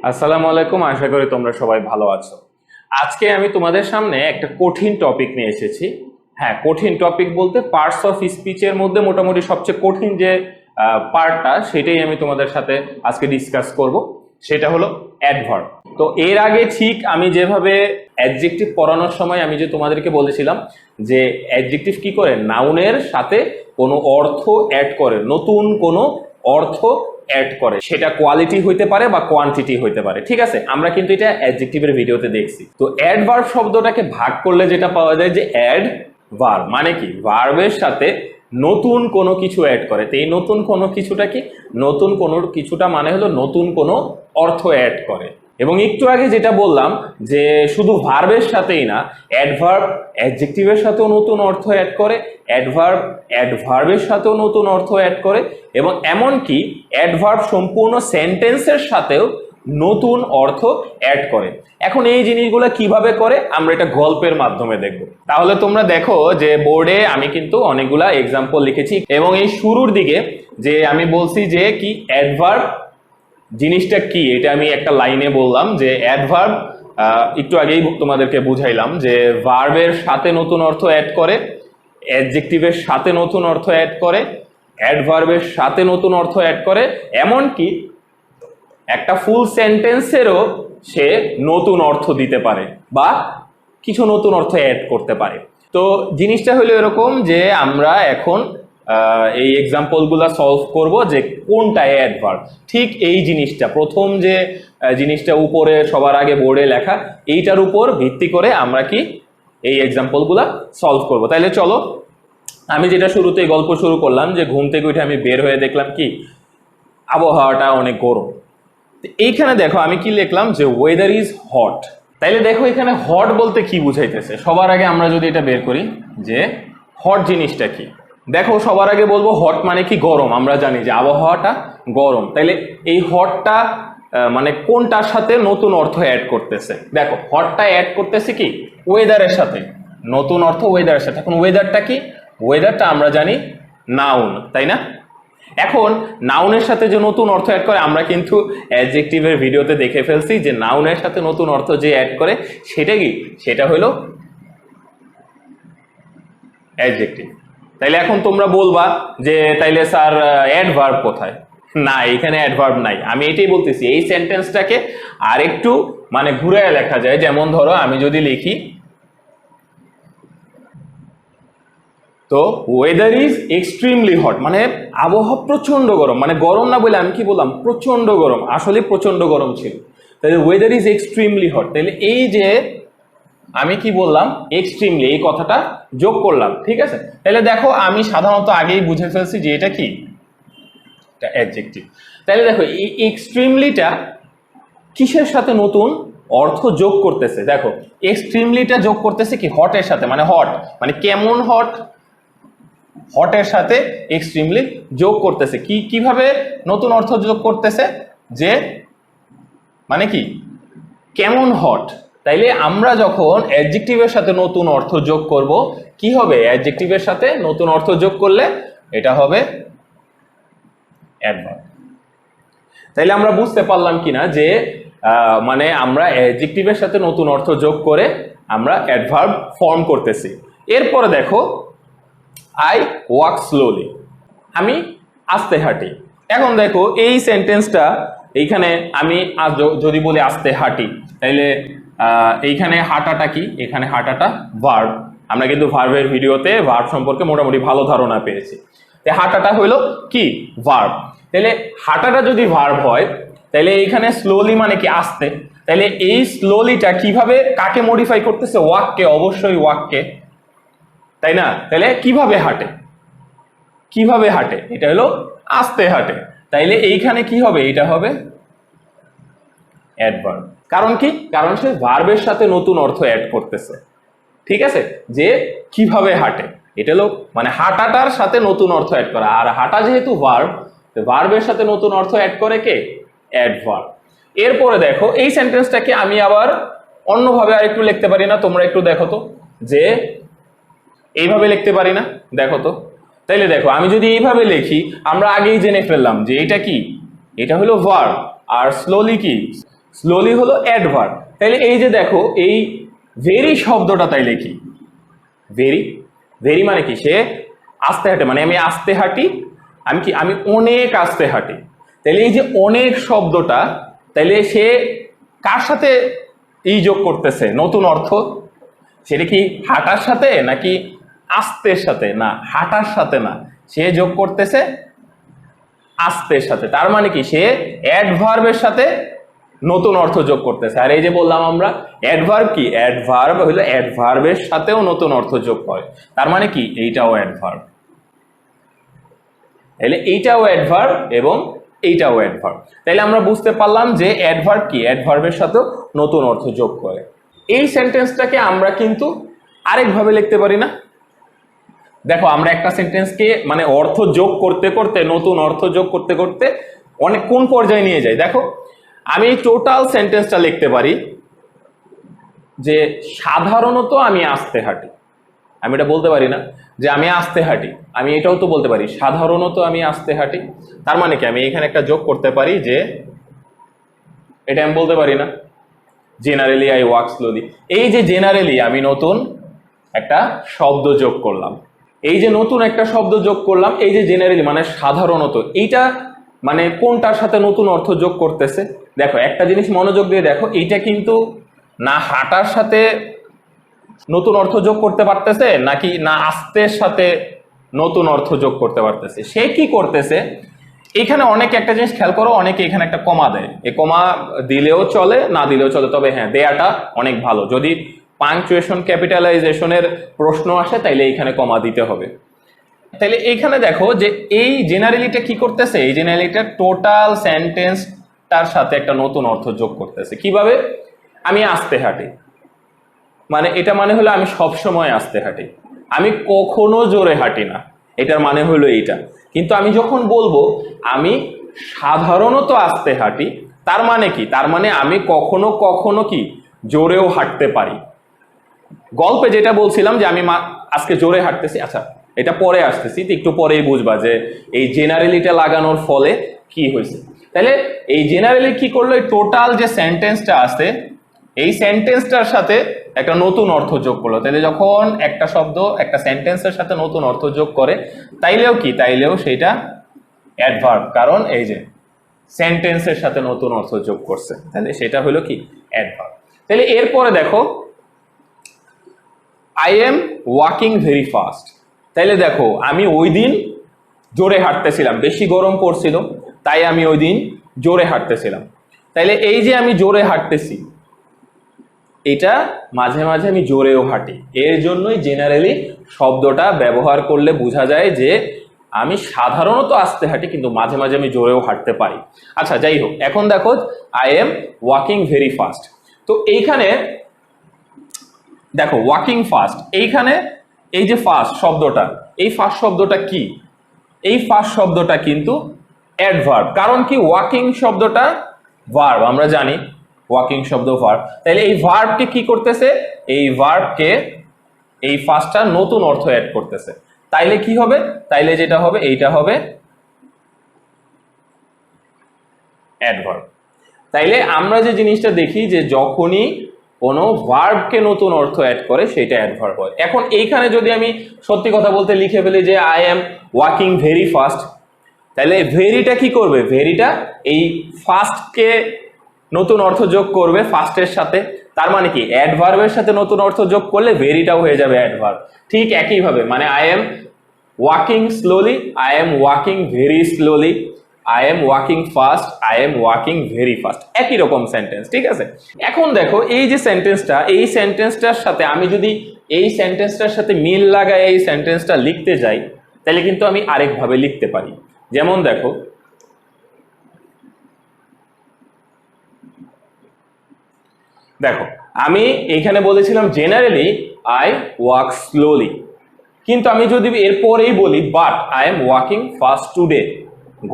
আসসালামু আলাইকুম, আশা করি তোমরা সবাই ভালো আছো। আজকে আমি তোমাদের সামনে একটা কঠিন টপিক নিয়ে এসেছি। হ্যাঁ, কঠিন টপিক বলতে পার্টস অফ স্পিচের মধ্যে মোটামুটি সবচেয়ে কঠিন যে পার্টটা, সেটাই আমি তোমাদের সাথে আজকে ডিসকাস করব। সেটা হলো অ্যাডভার্ব। তো এর আগে ঠিক আমি যেভাবে অ্যাডজেক্টিভ পড়ানোর সময় আমি যে তোমাদেরকে বলেছিলাম যে অ্যাডজেক্টিভ কি করে নাউনের সাথে কোনো অর্থ অ্যাড করে, নতুন কোনো অর্থ অ্যাড করে, সেটা কোয়ালিটি হইতে পারে বা কোয়ান্টিটি হইতে পারে। ঠিক আছে, আমরা কিন্তু এটা অ্যাডজেক্টিভের ভিডিওতে দেখছি। তো অ্যাডভার্ব শব্দটাকে ভাগ করলে যেটা পাওয়া যায় যে অ্যাড ভার্ব মানে কি, ভার্বের সাথে নতুন কোনো কিছু অ্যাড করে। তো এই নতুন কোনো কিছুটা কি, নতুন কোনো কিছুটা মানে হলো নতুন কোনো অর্থ অ্যাড করে। এবং একটু আগে যেটা বললাম যে শুধু ভার্বের সাথেই না, অ্যাডভার্ব অ্যাডজেক্টিভের সাথেও নতুন অর্থ অ্যাড করে, অ্যাডভার্ব অ্যাডভার্বের সাথেও নতুন অর্থ অ্যাড করে, এবং এমনকি অ্যাডভার্ব সম্পূর্ণ সেন্টেন্সের সাথেও নতুন অর্থ অ্যাড করে। এখন এই জিনিসগুলো কিভাবে করে আমরা এটা গল্পের মাধ্যমে দেখব। তাহলে তোমরা দেখো যে বোর্ডে আমি কিন্তু অনেকগুলা এক্সাম্পল লিখেছি, এবং এই শুরুর দিকে যে আমি বলছি যে কি অ্যাডভার্ব জিনিসটা কি, এটা আমি একটা লাইনে বললাম যে অ্যাডভার্ব একটু আগেই তোমাদেরকে বুঝাইলাম যে ভার্বের সাথে নতুন অর্থ অ্যাড করে, অ্যাডজেক্টিভের সাথে নতুন অর্থ অ্যাড করে, অ্যাডভার্বের সাথে নতুন অর্থ অ্যাড করে, এমনকি একটা ফুল সেন্টেন্সেরও সে নতুন অর্থ দিতে পারে বা কিছু নতুন অর্থ অ্যাড করতে পারে। তো জিনিসটা হলো এরকম যে আমরা এখন এই এক্সাম্পলগুলো সলভ করব যে কোনটা অ্যাডভার্ব। ঠিক এই জিনিসটা প্রথম যে জিনিসটা উপরে সবার আগে বোর্ডে লেখা, এইটার উপর ভিত্তি করে আমরা কি এই এক্সাম্পলগুলো সলভ করব। তাইলে চলো, আমি যেটা শুরুতে গল্প শুরু করলাম যে ঘুম থেকে উঠে আমি বের হয়ে দেখলাম কি আবহাওয়াটা অনেক গরম। এইখানে দেখো আমি কি লিখলাম যে ওয়েদার ইজ হট। তাইলে দেখো এখানে হট বলতে কি বুঝাইতেছে। সবার আগে আমরা যদি এটা বের করি যে হট জিনিসটা কি, দেখো সবার আগে বলবো হট মানে কি গরম। আমরা জানি যে আবহাওয়াটা গরম, তাইলে এই হটটা মানে কোনটার সাথে নতুন অর্থ অ্যাড করতেছে। দেখো হটটা অ্যাড করতেছে কি ওয়েদারের সাথে, নতুন অর্থ ওয়েদারের সাথে। এখন ওয়েদারটা কি, ওয়েদারটা আমরা জানি নাউন, তাই না? এখন নাউনের সাথে যে নতুন অর্থ অ্যাড করে, আমরা কিন্তু অ্যাডজেক্টিভের ভিডিওতে দেখে ফেলছি যে নাউনের সাথে নতুন অর্থ যে অ্যাড করে সেটা কি, সেটা হলো অ্যাডজেক্টিভ। তাইলে এখন তোমরা বলবা যে তাইলে স্যার অ্যাডভার্ব কোথায়? না, এখানে অ্যাডভার্ব নাই। আমি এটাই বলতেছি, এই সেন্টেন্সটাকে আরেকটু মানে ঘুরে লেখা যায়। যেমন ধরো আমি যদি লিখি তো ওয়েদার ইজ এক্সট্রিমলি হট, মানে আবহাওয়া প্রচন্ড গরম, মানে গরম না বলে আমি কি বললাম প্রচন্ড গরম, আসলে প্রচন্ড গরম ছিল। তাহলে ওয়েদার ইজ এক্সট্রিমলি হট, তাহলে এই যে আমি কি বললাম এক্সট্রিমলি, এই কথাটা যোগ করলাম। ঠিক আছে, তাহলে দেখো আমি সাধারণত আগেই বুঝে ফেলছি যে এটা কি, এটা অ্যাডজেক্টিভ। তাহলে দেখো এই এক্সট্রিমলিটা কিসের সাথে নতুন অর্থ যোগ করতেছে? দেখো এক্সট্রিমলিটা যোগ করতেছে কি হটের সাথে, মানে হট মানে কেমন হট, হটের সাথে এক্সট্রিমলি যোগ করতেছে। কিভাবে নতুন অর্থ যোগ করতেছে, যে মানে কি কেমন হট। তাইলে আমরা যখন অ্যাডজেক্টিভের সাথে নতুন অর্থ যোগ করব কি হবে, অ্যাডজেক্টিভের সাথে নতুন অর্থ যোগ করলে এটা হবে অ্যাডভার্ব। তাইলে আমরা বুঝতে পারলাম কিনা যে মানে আমরা অ্যাডজেক্টিভের সাথে নতুন অর্থ যোগ করে আমরা অ্যাডভার্ব ফর্ম করতেছি। এরপরে দেখো আই ওয়াক স্লোলি, আমি আস্তে হাঁটি। এখন দেখো এই সেন্টেন্সটা এইখানে আমি যদি বলি আস্তে হাঁটি, তাইলে এইখানে হাঁটাটা কি, এখানে হাঁটাটা ভার্ব। আমরা কিন্তু ভার্বের ভিডিওতে ভার্ব সম্পর্কে মোটামুটি ভালো ধারণা পেয়েছি। তাই হাঁটাটা হইলো কি ভার্ব। তাহলে হাঁটাটা যদি ভার্ব হয় তাহলে এইখানে স্লোলি মানে কি আস্তে। তাহলে এই স্লোলিটা কিভাবে কাকে মডিফাই করতেছে? ওয়াককে, অবশ্যই ওয়াককে, তাই না? তাহলে কিভাবে হাঁটে, কিভাবে হাঁটে, এটা হলো আস্তে হাঁটে। তাইলে এইখানে কি হবে, এটা হবে অ্যাডভার্ব। কারণ কি, কারণ সে ভার্বের সাথে নতুন অর্থ অ্যাড করতেছে। ঠিক আছে, যে কিভাবে হাঁটে, এটা হলো মানে হাঁটাটার সাথে নতুন অর্থ অ্যাড করা। আর হাঁটা যেহেতু ভার্ব, ভার্বের সাথে নতুন অর্থ অ্যাড করে কে, অ্যাডভার্ব। এরপরে দেখো এই সেন্টেন্সটাকে আমি আবার অন্যভাবে আরেকটু লিখতে পারি না? তোমরা একটু দেখো তো যে এইভাবে লিখতে পারি না, দেখো তো। তাইলে দেখো আমি যদি এইভাবে লিখি, আমরা আগেই জেনে ফেললাম যে এটা কি, এটা হলো ভার্ব। আর স্লোলি কি, স্লোলি হলো অ্যাডভার্ব। তাইলে এই যে দেখো এই ভেরি শব্দটা তাইলে কি, ভেরি, ভেরি মানে কি, সে আস্তে হাঁটে, মানে আমি আস্তে হাঁটি, আমি কি, আমি অনেক আস্তে হাঁটি। তাইলে এই যে অনেক শব্দটা, তাইলে সে কার সাথে এই যোগ করতেছে নতুন অর্থ? সেটা কি হাঁটার সাথে নাকি আস্তের সাথে? না, হাঁটার সাথে না, সে যোগ করতেছে আস্তের সাথে। তার মানে কি, সে অ্যাডভার্বের সাথে নতুন অর্থ যোগ করতেছে। আর এই যে বললাম আমরা অ্যাডভার্ব কি, অ্যাডভার্ব হলো অ্যাডভার্বের সাথেও নতুন অর্থ যোগ করে। তার মানে কি, এইটাও অ্যাডভার্ব, তাহলে এইটাও অ্যাডভার্ব এবং এইটাও অ্যাডভার্ব। তাহলে আমরা বুঝতে পারলাম যে অ্যাডভার্ব কি, অ্যাডভার্বের সাথেও নতুন অর্থ যোগ করে। এই সেন্টেন্সটাকে আমরা কিন্তু আরেকভাবে লিখতে পারি না? দেখো আমরা একটা সেন্টেন্সকে মানে অর্থ যোগ করতে করতে, নতুন অর্থ যোগ করতে করতে অনেক কোন পর্যায়ে নিয়ে যাই। দেখো আমি এই টোটাল সেন্টেন্সটা লিখতে পারি যে সাধারণত আমি আস্তে হাঁটি। আমি এটা বলতে পারি না যে আমি আস্তে হাঁটি, আমি এটাও তো বলতে পারি সাধারণত আমি আস্তে হাঁটি। তার মানে কি, আমি এখানে একটা যোগ করতে পারি যে, এটা আমি বলতে পারি না জেনারেলি আই ওয়াক স্লোলি। এই যে জেনারেলি আমি নতুন একটা শব্দ যোগ করলাম, এই যে নতুন একটা শব্দ যোগ করলাম, এই যে জেনারেলি মানে সাধারণত, এইটা মানে কোনটার সাথে নতুন অর্থ যোগ করতেছে? দেখো একটা জিনিস মনোযোগ দিয়ে দেখো, এইটা কিন্তু না হাঁটার সাথে নতুন অর্থ যোগ করতে পারতেছে, নাকি না আস্তের সাথে নতুন অর্থ যোগ করতে পারতেছে। সে কি করতেছে, এখানে অনেকে একটা জিনিস খেয়াল করো, অনেকে এখানে একটা কমা দেয়। এই কমা দিলেও চলে, না দিলেও চলে, তবে হ্যাঁ দেয়াটা অনেক ভালো। যদি পাংচুয়েশন ক্যাপিটালাইজেশনের প্রশ্ন আসে তাইলে এইখানে কমা দিতে হবে। তাইলে এইখানে দেখো যে এই জেনারেলিটা কি করতেছে, এই জেনারেলিটা টোটাল সেন্টেন্সটার সাথে একটা নতুন অর্থ যোগ করতেছে। কিভাবে? আমি আস্তে হাঁটি, মানে এটা মানে হলো আমি সব সময় আস্তে হাঁটি, আমি কখনো জোরে হাঁটি না, এটার মানে হলো এইটা। কিন্তু আমি যখন বলবো আমি সাধারণত আস্তে হাঁটি, তার মানে কি, তার মানে আমি কখনো কখনো কি জোরেও হাঁটতে পারি। গল্পে যেটা বলছিলাম যে আমি আজকে জোরে হাঁটতেছি, আচ্ছা এটা পরে আসতেছি, একটু পরেই বুঝবা যে এই জেনারেলিটা লাগানোর ফলে কি হয়েছে। তাহলে এই জেনারেলি কি করলো, এই টোটাল যে সেন্টেন্সটা আছে এই সেন্টেন্সটার সাথে একটা নতুন অর্থ যোগ করলো। তাহলে যখন একটা শব্দ একটা সেন্টেন্সের সাথে নতুন অর্থ যোগ করে, তাইলেও কি, তাইলেও সেটা অ্যাডভার্ব, কারণ এই যে সেন্টেন্সের সাথে নতুন অর্থ যোগ করছে, তাহলে সেটা হলো কি অ্যাডভার্ব। তাহলে এরপরে দেখো I am walking very fast. তাইলে দেখো আমি ওই দিন জোরে হাঁটতেছিলাম, বেশি গরম পড়ছিল তাই আমি ওই দিন জোরে হাঁটতেছিলাম। তাইলে এই যে আমি জোরে হাঁটতেছি, এটা মাঝে মাঝে আমি জোরেও হাঁটি, এর জন্যই জেনারেলি শব্দটা ব্যবহার করলে বোঝা যায় যে আমি সাধারণত আস্তে হাঁটি কিন্তু মাঝে মাঝে আমি জোরেও হাঁটতে পারি। আচ্ছা যাই হোক, এখন দেখো I am walking very fast. তো এইখানে দেখো ওয়াকিং ফাস্ট, এইখানে এই যে ফাস্ট শব্দটা, এই ফাস্ট শব্দটা কি, এই ফাস্ট শব্দটা কিন্তু অ্যাডভার্ব। কারণ কি, ওয়াকিং শব্দটা ভার্ব, আমরা জানি ওয়াকিং শব্দ ভার্ব। তাহলে এই ভার্বকে কি করতেছে, এই ভার্বকে এই ফার্স্টটা নতুন অর্থ অ্যাড করতেছে। তাইলে কি হবে, তাইলে যেটা হবে এইটা হবে অ্যাডভার্ব। তাইলে আমরা যে জিনিসটা দেখি যে যখনই কোনো ভার্বকে নতুন অর্থ অ্যাড করে সেটা অ্যাডভার্ব হয়। এখন এইখানে যদি আমি সত্যি কথা বলতে লিখে ফেলি যে I am walking very fast, তাহলে ভেরিটা কি করবে, ভেরিটা এই ফাস্টকে নতুন অর্থ যোগ করবে ফাস্টের সাথে। তার মানে কি, অ্যাডভার্বের সাথে নতুন অর্থ যোগ করলে ভেরিটাও হয়ে যাবে অ্যাডভার্ব। ঠিক একইভাবে মানে I am walking slowly, I am walking very slowly, I am walking fast, I am walking very fast, একই রকম সেন্টেন্স। ঠিক আছে, এখন দেখো এই যে সেন্টেন্সটা, এই সেন্টেন্সটার সাথে আমি যদি এই সেন্টেন্সটার সাথে মিল লাগাই এই সেন্টেন্সটা লিখতে যাই, তাহলে কিন্তু আমি আরেকভাবে লিখতে পারি। যেমন দেখো দেখো আমি এইখানে বলেছিলাম জেনারেলি আই ওয়াক স্লোলি, কিন্তু আমি যদি এরপরেই বলি but I am walking fast today,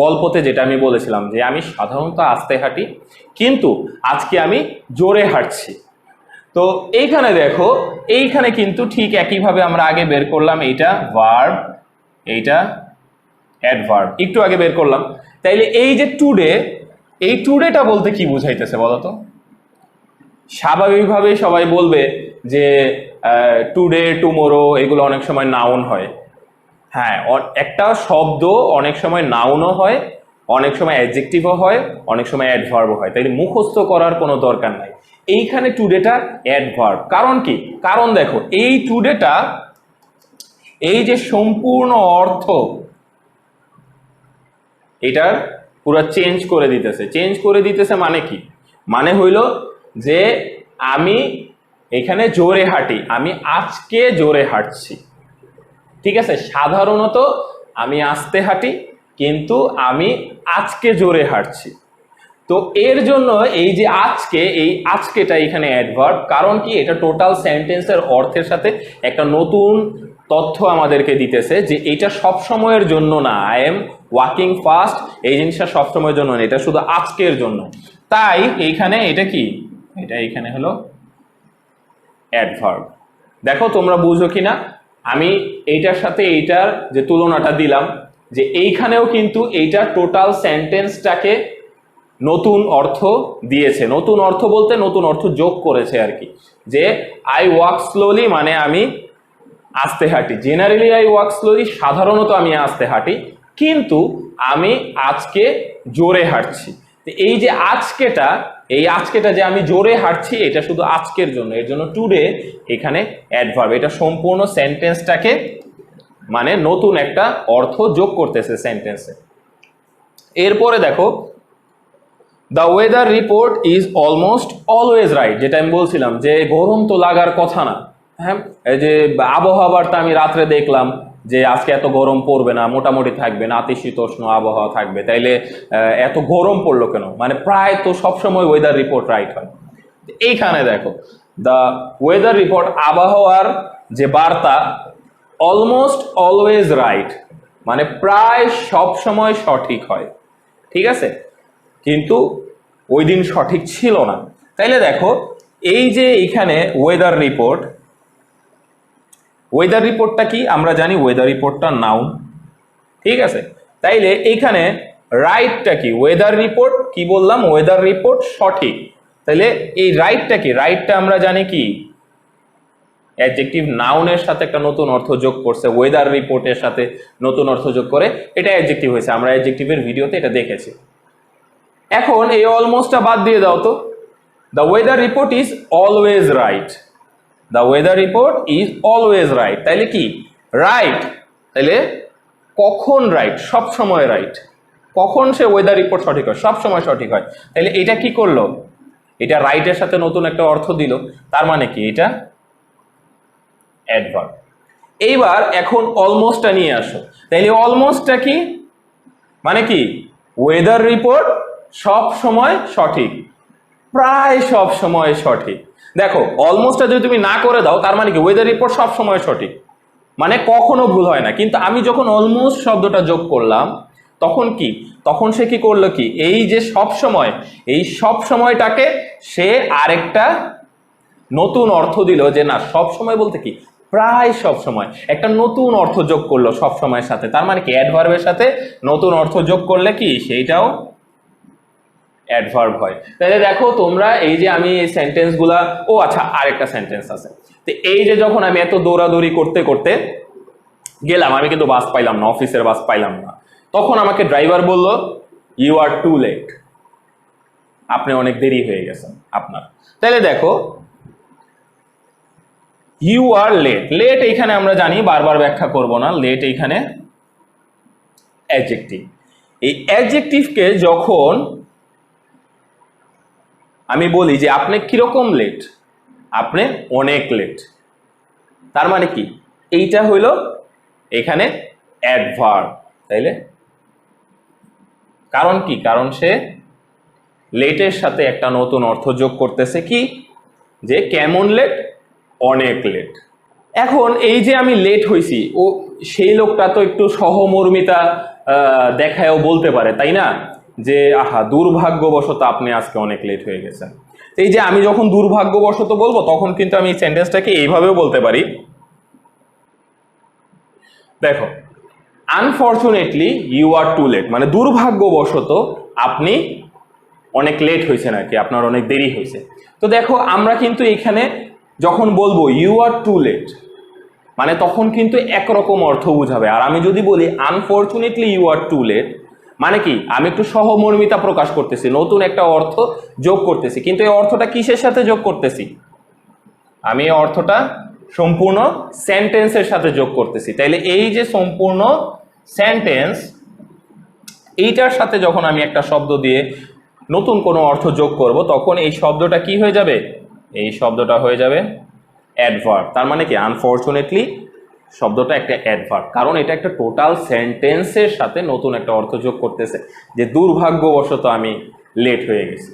গল্পতে যেটা আমি বলেছিলাম যে আমি সাধারণত আস্তে হাঁটি কিন্তু আজকে আমি জোরে হাঁটছি। তো এইখানে দেখো, এইখানে কিন্তু ঠিক একইভাবে আমরা আগে বের করলাম এইটা ভার্ব, এইটা অ্যাডভার্ব, একটু আগে বের করলাম। তাইলে এই যে টুডে, এই টুডেটা বলতে কি বুঝাইতেছে বলো তো? স্বাভাবিকভাবেই সবাই বলবে যে টুডে, টুমোরো এগুলো অনেক সময় নাউন হয়। হ্যাঁ, একটা শব্দ অনেক সময় নাউনও হয়, অনেক সময় অ্যাডজেক্টিভও হয়, অনেক সময় অ্যাডভার্বও হয়। তাইলে মুখস্থ করার কোনো দরকার নাই। এইখানে টুডেটা অ্যাডভার্ব। কারণ কি? কারণ দেখো এই টুডেটা, এই যে সম্পূর্ণ অর্থ এটার পুরো চেঞ্জ করে দিতেছে। চেঞ্জ করে দিতেছে মানে কি? মানে হইল যে আমি এখানে জোরে হাঁটি, আমি আজকে জোরে হাঁটছি। ঠিক আছে, সাধারণত আমি আস্তে হাঁটি, কিন্তু আমি আজকে জোরে হাঁটছি। তো এর জন্য এই যে আজকে, এই আজকেটা এখানে অ্যাডভার্ব। কারণ কি? এটা টোটাল সেন্টেন্সের অর্থের সাথে একটা নতুন তথ্য আমাদেরকে দিতেছে যে এটা সব সময়ের জন্য না। আই এম ওয়াকিং ফাস্ট, এই জিনিসটা সব সময়ের জন্য না, এটা শুধু আজকের জন্য। তাই এইখানে এটা কি? এটা এখানে হলো অ্যাডভার্ব। দেখো তোমরা বুঝো কিনা, আমি এইটার সাথে এইটার যে তুলনাটা দিলাম, যে এইখানেও কিন্তু এইটা টোটাল সেন্টেন্সটাকে নতুন অর্থ দিয়েছে। নতুন অর্থ বলতে নতুন অর্থ যোগ করেছে আর কি। যে আই ওয়াক স্লোলি মানে আমি আস্তে হাঁটি। জেনারেলি আই ওয়াক স্লোলি, সাধারণত আমি আস্তে হাঁটি, কিন্তু আমি আজকে জোরে হাঁটছি। এই যে আজকেটা, এই আজকেটা যে আমি জোরে হাঁটছি, এটা শুধু আজকের জন্য। এর জন্য টুডে এখানে অ্যাডভার্ব। এটা সম্পূর্ণ সেন্টেন্সটাকে মানে নতুন একটা অর্থ যোগ করতেছে সেন্টেন্সে। এরপরে দেখো the weather report is almost always right, যেটা আমি বলছিলাম যে গরম তো লাগার কথা না। হ্যাঁ, এই যে আবহাওয়া বার্তা আমি রাত্রে দেখলাম যে আজকে এত গরম পড়বে না, মোটামুটি থাকবে, নাতিশীতোষ্ণ আবহাওয়া থাকবে, তাইলে এত গরম পড়লো কেন? মানে প্রায় তো সবসময় ওয়েদার রিপোর্ট রাইট হয়। এইখানে দেখো দ্য ওয়েদার রিপোর্ট, আবহাওয়ার যে বার্তা, অলমোস্ট অলওয়েজ রাইট মানে প্রায় সব সময় সঠিক হয়। ঠিক আছে, কিন্তু ওই দিন সঠিক ছিল না। তাইলে দেখো এই যে এখানে ওয়েদার রিপোর্ট, ওয়েদার রিপোর্টটা কি? আমরা জানি ওয়েদার রিপোর্টটা নাউন। ঠিক আছে, তাইলে এইখানে রাইটটা কি? ওয়েদার রিপোর্ট কি বললাম? ওয়েদার রিপোর্ট সঠিক। তাইলে এই রাইটটা কি? রাইটটা আমরা জানি কি? অ্যাডজেক্টিভ নাউনের সাথে একটা নতুন অর্থ যোগ করছে, ওয়েদার রিপোর্টের সাথে নতুন অর্থ যোগ করে এটা অ্যাডজেক্টিভ হয়েছে। আমরা অ্যাডজেক্টিভের ভিডিওতে এটা দেখেছি। এখন এই অলমোস্টটা বাদ দিয়ে দাও তো। The weather report is always right, the weather report is always right. তাইলে কি? রাইট। তাইলে কখন রাইট? সব সময় রাইট। কখন সে ওয়েদার রিপোর্ট সঠিক হয়? সব সময় সঠিক হয়। তাইলে এটা কি করলো? এটা রাইটের সাথে নতুন একটা অর্থ দিল। তার মানে কি? এটা অ্যাডভার্ব। এইবার এখন অলমোস্টটা নিয়ে আসো। তাইলে অলমোস্টটা কি? মানে কি? ওয়েদার রিপোর্ট সব সময় সঠিক, প্রায় সব সময় সঠিক। দেখো অলমোস্টটা যদি তুমি না করে দাও, তার মানে কি? ওয়েদার রিপোর্ট সব সময় সঠিক, মানে কখনো ভুল হয় না। কিন্তু আমি যখন অলমোস্ট শব্দটা যোগ করলাম, তখন কি? তখন সে কি করলো? কি এই যে সব সময়, এই সব সময়টাকে সে আরেকটা নতুন অর্থ দিল, যে না সব সময় বলতে কি? প্রায় সব সময়। একটা নতুন অর্থ যোগ করলো সব সময়ের সাথে। তার মানে কি? অ্যাডভার্বের সাথে নতুন অর্থ যোগ করলে কি সেইটাও অ্যাডভার্ব হয়। তাহলে দেখো তোমরা এই যে আমি এই সেন্টেন্সগুলা, ও আচ্ছা আরেকটা সেন্টেন্স আছে। তো এই যে যখন আমি এত দৌড়াদৌড়ি করতে করতে গেলাম, আমি কিন্তু বাস পাইলাম না, অফিসের বাস পাইলাম না, তখন আমাকে ড্রাইভার বলল ইউ আর টু লেট, আপনি অনেক দেরি হয়ে গেছেন আপনার। তাহলে দেখো ইউ আর লেট, লেট এইখানে আমরা জানি, বারবার ব্যাখ্যা করব না, লেট এইখানে অ্যাডজেক্টিভ। এই অ্যাডজেক্টিভকে যখন আমি বলি যে আপনি কিরকম লেট, আপনি অনেক লেট, তার মানে কি? এইটা হইল এখানে অ্যাডভার্ব। তাইলে কারণ কি? কারণ সে লেটের সাথে একটা নতুন অর্থ যোগ করতেছে। কি? যে কেমন লেট? অনেক লেট। এখন এই যে আমি লেট হইছি, ও সেই লোকটা তো একটু সহমর্মিতা দেখায়ও বলতে পারে, তাই না? যে আহা দুর্ভাগ্যবশত আপনি আজকে অনেক লেট হয়ে গেছেন। এই যে আমি যখন দুর্ভাগ্যবশত বলবো, তখন কিন্তু আমি এই সেন্টেন্সটাকে এইভাবেও বলতে পারি। দেখো unfortunately you are too late, মানে দুর্ভাগ্যবশত আপনি অনেক লেট হয়েছে নাকি, আপনার অনেক দেরি হয়েছে। তো দেখো আমরা কিন্তু এখানে যখন বলবো ইউ আর টু লেট, মানে তখন কিন্তু একরকম অর্থ বুঝাবে। আর আমি যদি বলি unfortunately you are too late, মানে কি আমি একটু সহমর্মিতা প্রকাশ করতেছি, নতুন একটা অর্থ যোগ করতেছি। কিন্তু এই অর্থটা কিসের সাথে যোগ করতেছি? আমি এই অর্থটা সম্পূর্ণ সেন্টেন্সের সাথে যোগ করতেছি। তাইলে এই যে সম্পূর্ণ সেন্টেন্স, এইটার সাথে যখন আমি একটা শব্দ দিয়ে নতুন কোনো অর্থ যোগ করব, তখন এই শব্দটা কি হয়ে যাবে? এই শব্দটা হয়ে যাবে অ্যাডভার্ব। তার মানে কি আনফরচুনেটলি শব্দটা একটা অ্যাডভার্ব, কারণ এটা একটা টোটাল সেন্টেন্সের সাথে নতুন একটা অর্থ যোগ করতেছে, যে দুর্ভাগ্যবশত আমি লেট হয়ে গেছি।